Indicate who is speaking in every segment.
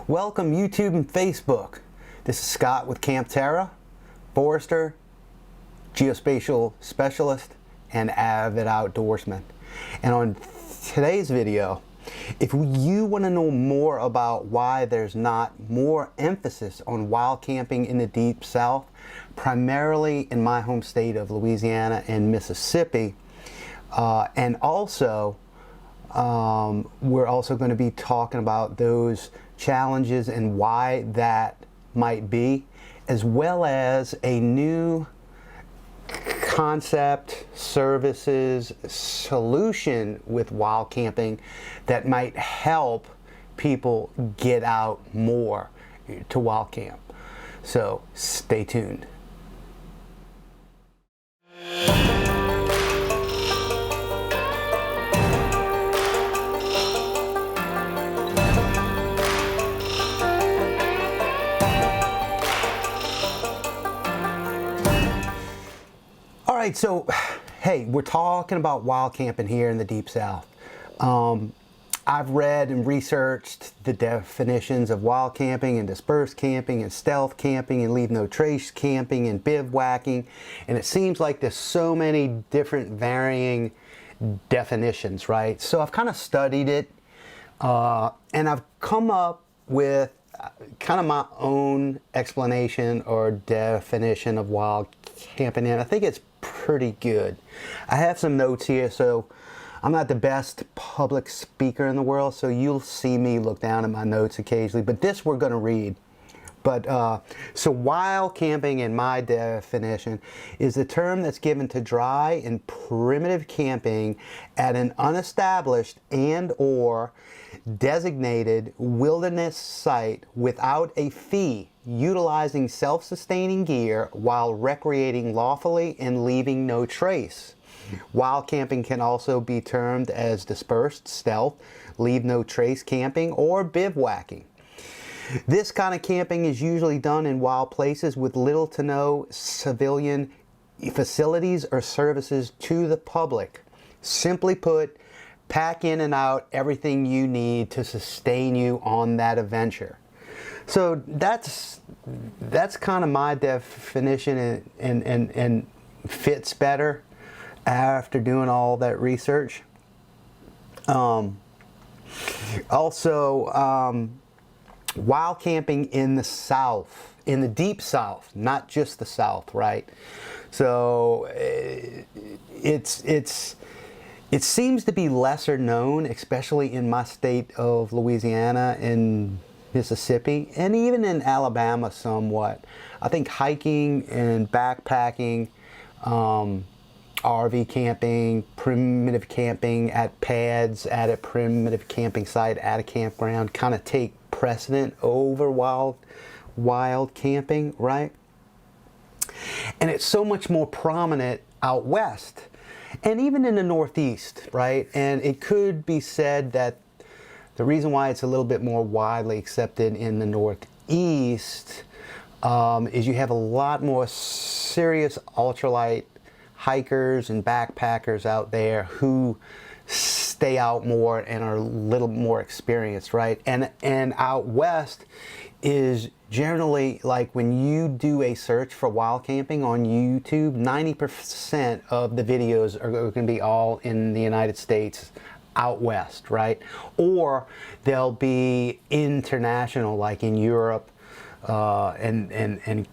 Speaker 1: Welcome YouTube and Facebook. This is Scott with CAMPTERRA, forester, geospatial specialist, and avid outdoorsman. And on today's video, if you want to know more about why there's not more emphasis on wild camping in the Deep South, primarily in my home state of Louisiana and Mississippi, and also we're also going to be talking about those challenges and why that might be, as well as a new concept, services, solution with wild camping that might help people get out more to wild camp. So stay tuned. Alright, so hey, we're talking about wild camping here in the Deep South. I've read and researched the definitions of wild camping and dispersed camping and stealth camping and leave no trace camping and bivouacking, and it seems like there's so many different varying definitions, right? So I've kind of studied it and I've come up with kind of my own explanation or definition of wild camping, and I think it's pretty good. I have some notes here, so I'm not the best public speaker in the world, so you'll see me look down at my notes occasionally, but this we're going to read. But so wild camping, in my definition, is the term that's given to dry and primitive camping at an unestablished and or designated wilderness site without a fee, utilizing self-sustaining gear while recreating lawfully and leaving no trace. Wild camping can also be termed as dispersed, stealth, leave no trace camping, or bivouacking. This kind of camping is usually done in wild places with little to no civilian facilities or services to the public. Simply put, pack in and out everything you need to sustain you on that adventure. So that's kind of my definition, and fits better after doing all that research. Also, wild camping in the South, in the Deep South, not just the South, right? So it seems to be lesser known, especially in my state of Louisiana and Mississippi, and even in Alabama somewhat. I think hiking and backpacking, RV camping, primitive camping at pads, at a primitive camping site, at a campground, kind of take precedent over wild camping, right? And it's so much more prominent out west and even in the Northeast, right? And it could be said that the reason why it's a little bit more widely accepted in the Northeast is you have a lot more serious ultralight hikers and backpackers out there who stay out more and are a little more experienced, right? And out west is generally, like, when you do a search for wild camping on YouTube, 90% of the videos are going to be all in the United States out west, right? Or they'll be international, like in Europe and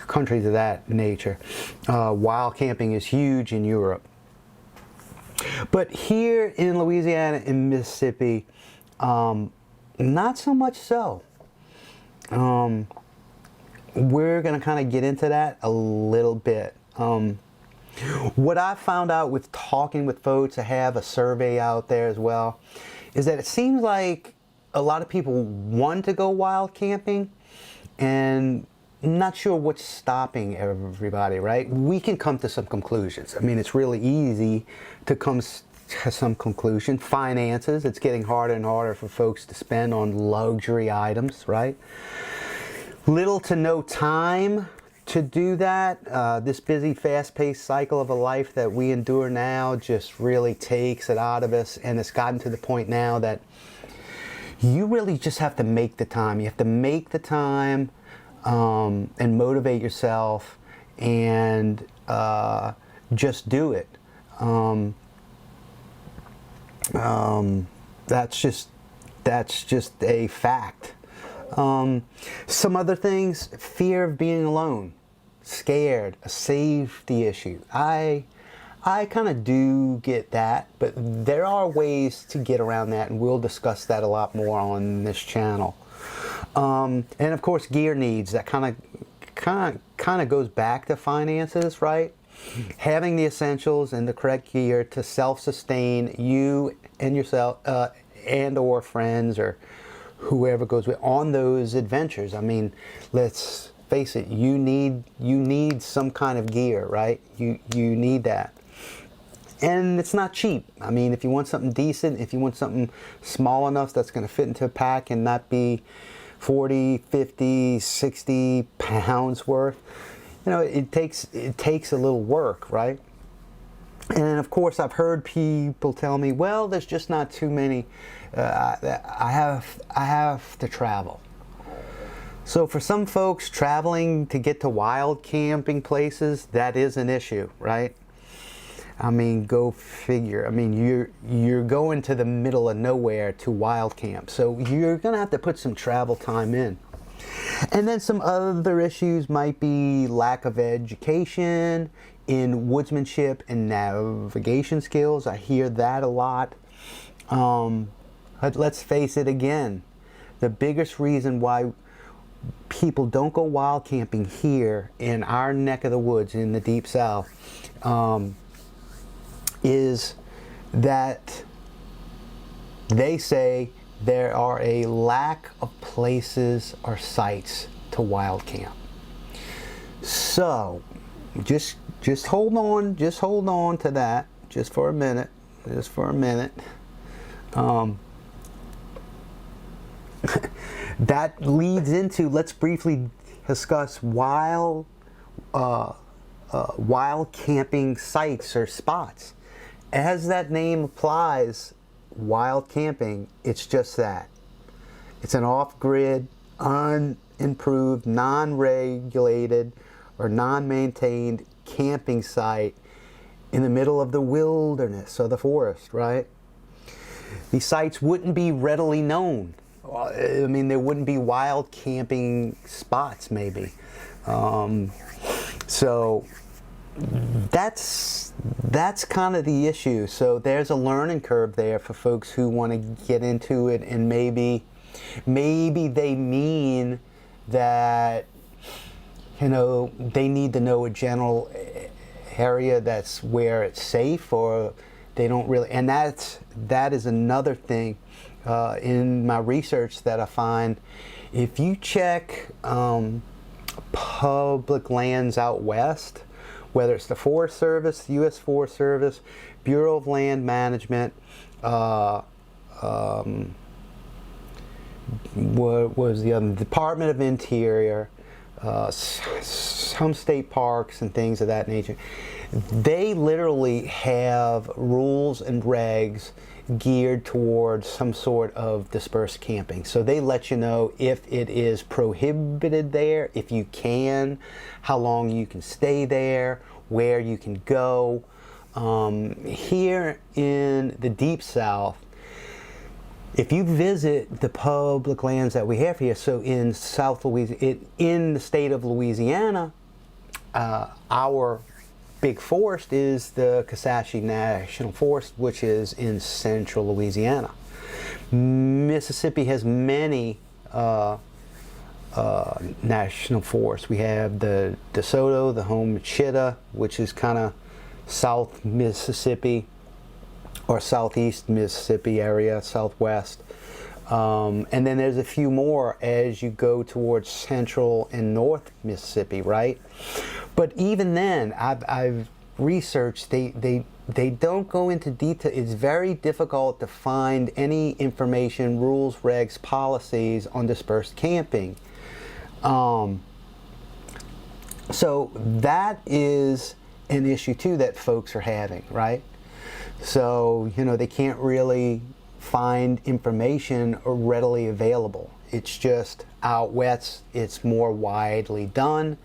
Speaker 1: countries of that nature. Wild camping is huge in Europe. But here in Louisiana and Mississippi, not so much so. We're going to kind of get into that a little bit. What I found out with talking with folks, I have a survey out there as well, is that it seems like a lot of people want to go wild camping and not sure what's stopping everybody, right? We can come to some conclusions. I mean, it's really easy to come to some conclusion. Finances, it's getting harder and harder for folks to spend on luxury items, right? Little to no time to do that. This busy, fast-paced cycle of a life that we endure now just really takes it out of us, and it's gotten to the point now that you really just have to make the time. You have to make the time and motivate yourself and just do it. That's just a fact. Some other things: fear of being alone, scared, a safety issue. I kind of do get that, but there are ways to get around that, and we'll discuss that a lot more on this channel. And of course, gear needs. That kind of goes back to finances, right? Having the essentials and the correct gear to self-sustain you and yourself, and or friends or whoever goes with on those adventures. I mean, let's face it, you need some kind of gear, right? You need that. And it's not cheap. I mean, if you want something decent, if you want something small enough that's going to fit into a pack and not be 40, 50, 60 pounds worth, you know, it takes a little work, right? And of course, I've heard people tell me, well, there's just not too many. I have to travel. So for some folks, traveling to get to wild camping places, that is an issue, right? I mean, go figure. I mean, you're going to the middle of nowhere to wild camp, so you're gonna have to put some travel time in. And then some other issues might be lack of education in woodsmanship and navigation skills. I hear that a lot. But let's face it again, the biggest reason why people don't go wild camping here in our neck of the woods in the Deep South is that they say there are a lack of places or sites to wild camp. So just hold on to that just for a minute. That leads into, let's briefly discuss wild camping sites or spots. As that name applies, wild camping, it's just that. It's an off-grid, unimproved, non-regulated, or non-maintained camping site in the middle of the wilderness or the forest, right? These sites wouldn't be readily known. I mean, there wouldn't be wild camping spots, maybe. So that's kind of the issue. So there's a learning curve there for folks who want to get into it, and maybe they mean that, you know, they need to know a general area that's where it's safe, or they don't really. And that is another thing in my research that I find. If you check public lands out west, whether it's the Forest Service, the U.S. Forest Service, Bureau of Land Management, what was the other? Department of Interior, some state parks and things of that nature, they literally have rules and regs geared towards some sort of dispersed camping. So they let you know if it is prohibited there, if you can, how long you can stay there, where you can go. Here in the Deep South, if you visit the public lands that we have here, so in South Louisiana, in the state of Louisiana, our big forest is the Kisatchie National Forest, which is in central Louisiana. Mississippi has many national forests. We have the DeSoto, the HATCHET, which is kind of South Mississippi or Southeast Mississippi area, Southwest. And then there's a few more as you go towards Central and North Mississippi, right? But even then, I've researched, they don't go into detail. It's very difficult to find any information, rules, regs, policies on dispersed camping. So that is an issue too that folks are having, right? So, you know, they can't really find information readily available. It's just out west, it's more widely done,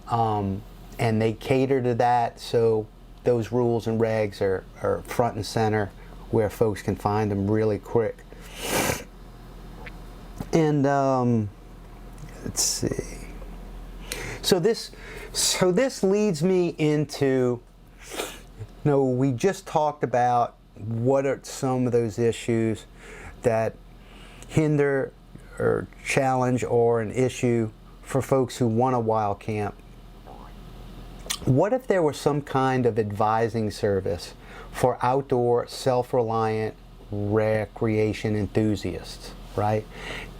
Speaker 1: and they cater to that, so those rules and regs are front and center where folks can find them really quick. And let's see. So this leads me into, we just talked about what are some of those issues that hinder or challenge or an issue for folks who want to wild camp. What if there was some kind of advising service for outdoor, self-reliant recreation enthusiasts, right?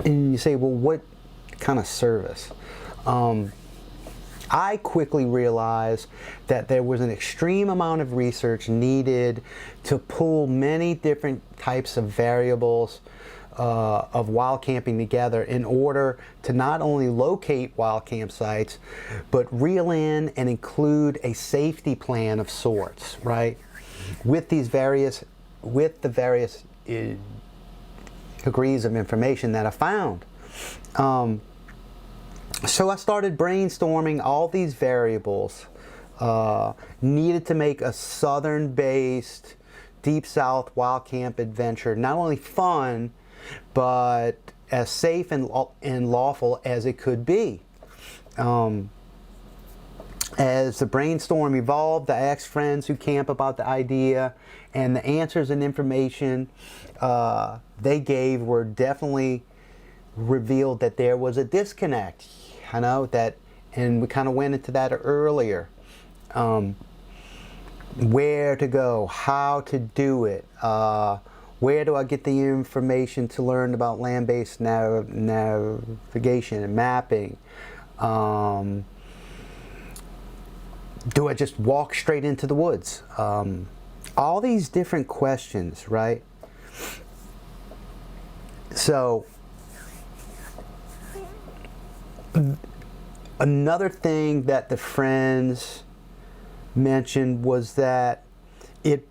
Speaker 1: And you say, well, what kind of service? I quickly realized that there was an extreme amount of research needed to pull many different types of variables of wild camping together in order to not only locate wild campsites, but reel in and include a safety plan of sorts, right? With the various degrees of information that I found. So I started brainstorming all these variables needed to make a southern-based, deep south wild camp adventure not only fun, but as safe and lawful as it could be. As the brainstorm evolved, I asked friends who camp about the idea, and the answers and information they gave were definitely revealed that there was a disconnect. And we kind of went into that earlier. Where to go, how to do it, where do I get the information to learn about land-based navigation and mapping? Do I just walk straight into the woods? All these different questions, right? So, another thing that the friends mentioned was that it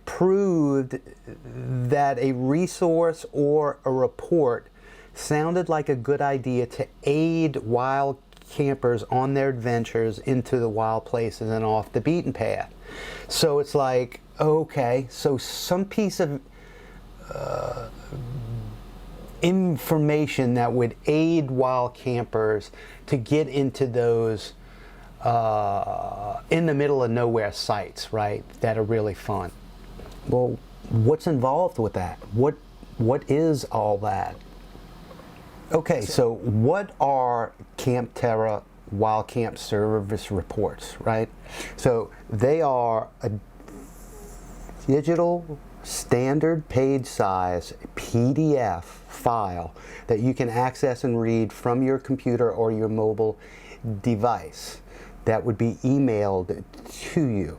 Speaker 1: proved that a resource or a report sounded like a good idea to aid wild campers on their adventures into the wild places and off the beaten path. So it's like, okay, so some piece of information that would aid wild campers to get into those in the middle of nowhere sites, right, that are really fun. Well, what's involved with that? What is all that? Okay, so what are CAMPTERRA Wild Camp Service reports, right? So they are a digital standard page size PDF file that you can access and read from your computer or your mobile device that would be emailed to you.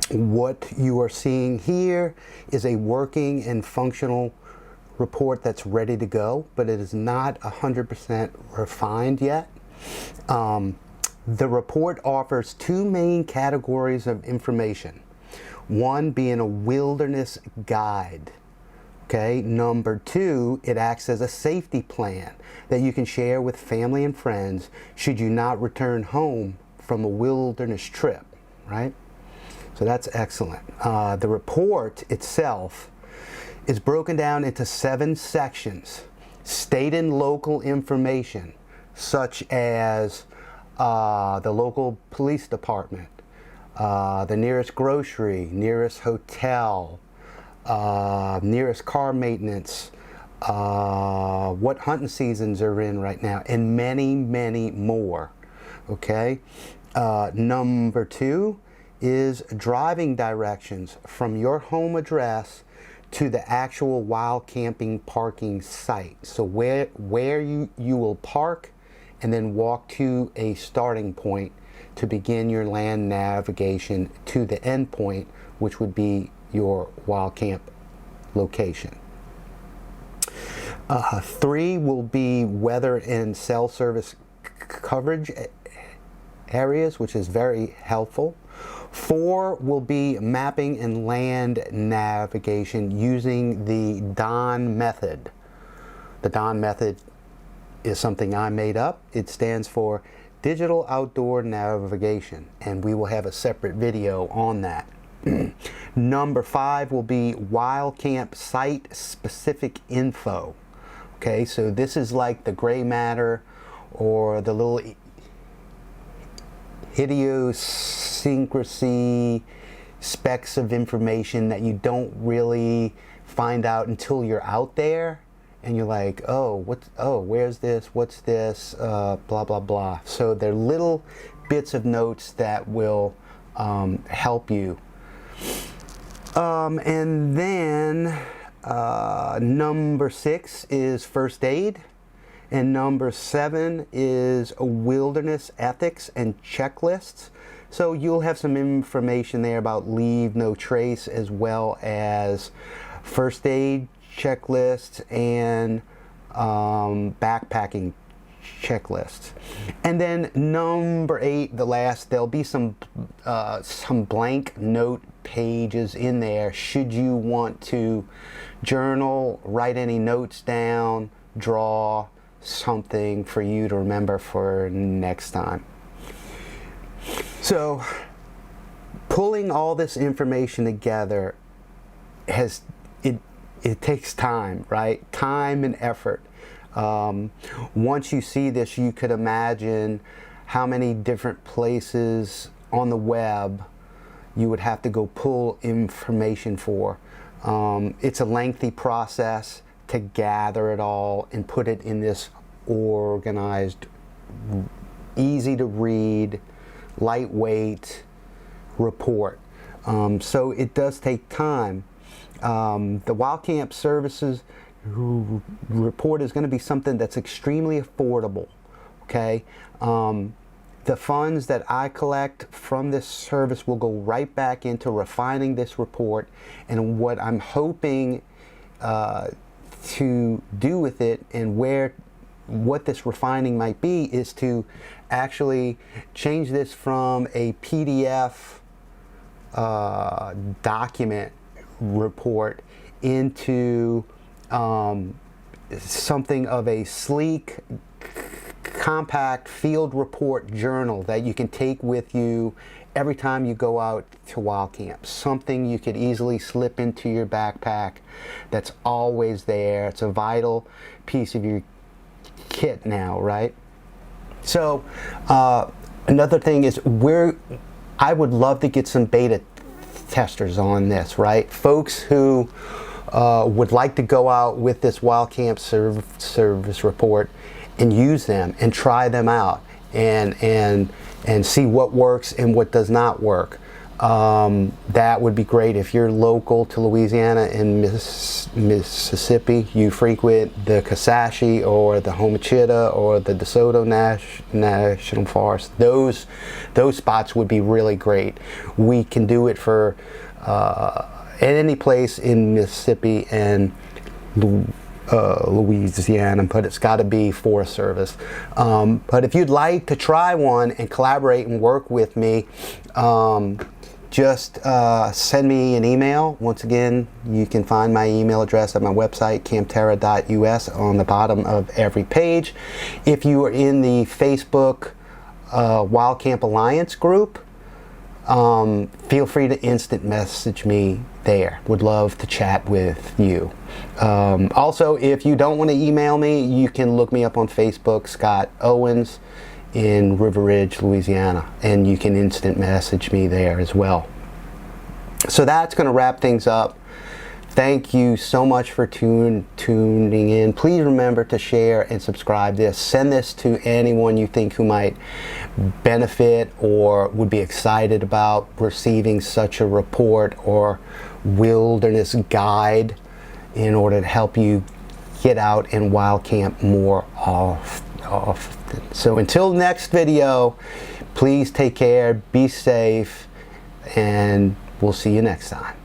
Speaker 1: What you are seeing here is a working and functional report that's ready to go, but it is not 100% refined yet. The report offers two main categories of information. One being a wilderness guide. Okay, number two, it acts as a safety plan that you can share with family and friends should you not return home from a wilderness trip, right? So that's excellent. The report itself is broken down into 7 sections. State and local information, such as the local police department, the nearest grocery, nearest hotel, nearest car maintenance, what hunting seasons are in right now, and many, many more. Okay. Number 2 is driving directions from your home address to the actual wild camping parking site. So where you will park and then walk to a starting point to begin your land navigation to the end point, which would be your wild camp location. 3 will be weather and cell service coverage areas, which is very helpful. 4 will be mapping and land navigation using the DON method. The DON method is something I made up. It stands for Digital Outdoor Navigation, and we will have a separate video on that. Number 5 will be wild camp site specific info. Okay, so this is like the gray matter or the little idiosyncrasy specks of information that you don't really find out until you're out there and you're like, oh, where's this, what's this, blah blah blah. So they're little bits of notes that will help you. And then number 6 is first aid, and number 7 is wilderness ethics and checklists. So you'll have some information there about leave no trace, as well as first aid checklists and backpacking checklists. And then number 8, the last, there'll be some blank note pages in there should you want to journal, write any notes down, draw something for you to remember for next time. So pulling all this information together it takes time, right? Time and effort. Once you see this, you could imagine how many different places on the web you would have to go pull information for. It's a lengthy process to gather it all and put it in this organized, easy to read, lightweight report. So it does take time. The Wild Camp Services report is going to be something that's extremely affordable. Okay, the funds that I collect from this service will go right back into refining this report, and what I'm hoping to do with it and what this refining might be is to actually change this from a PDF document report into something of a sleek, compact field report journal that you can take with you every time you go out to wild camp. Something you could easily slip into your backpack that's always there. It's a vital piece of your kit now, right? So another thing is I would love to get some beta testers on this, right? Folks who would like to go out with this Wild Camp Service report and use them and try them out and see what works and what does not work. That would be great. If you're local to Louisiana and Mississippi, you frequent the Kasashie or the Homachita or the DeSoto National Forest, those spots would be really great. We can do it for any place in Mississippi and Louisiana, but it's got to be Forest Service. But if you'd like to try one and collaborate and work with me, just send me an email. Once again, you can find my email address at my website, campterra.us, on the bottom of every page. If you are in the Facebook Wild Camp Alliance group, feel free to instant message me there. Would love to chat with you. Also, if you don't want to email me, you can look me up on Facebook, Scott Owens, in River Ridge, Louisiana, and you can instant message me there as well. So that's going to wrap things up. Thank you so much for tuning in. Please remember to share and subscribe this. Send this to anyone you think who might benefit or would be excited about receiving such a report or wilderness guide in order to help you get out and wild camp more often. So until next video, please take care, be safe, and we'll see you next time.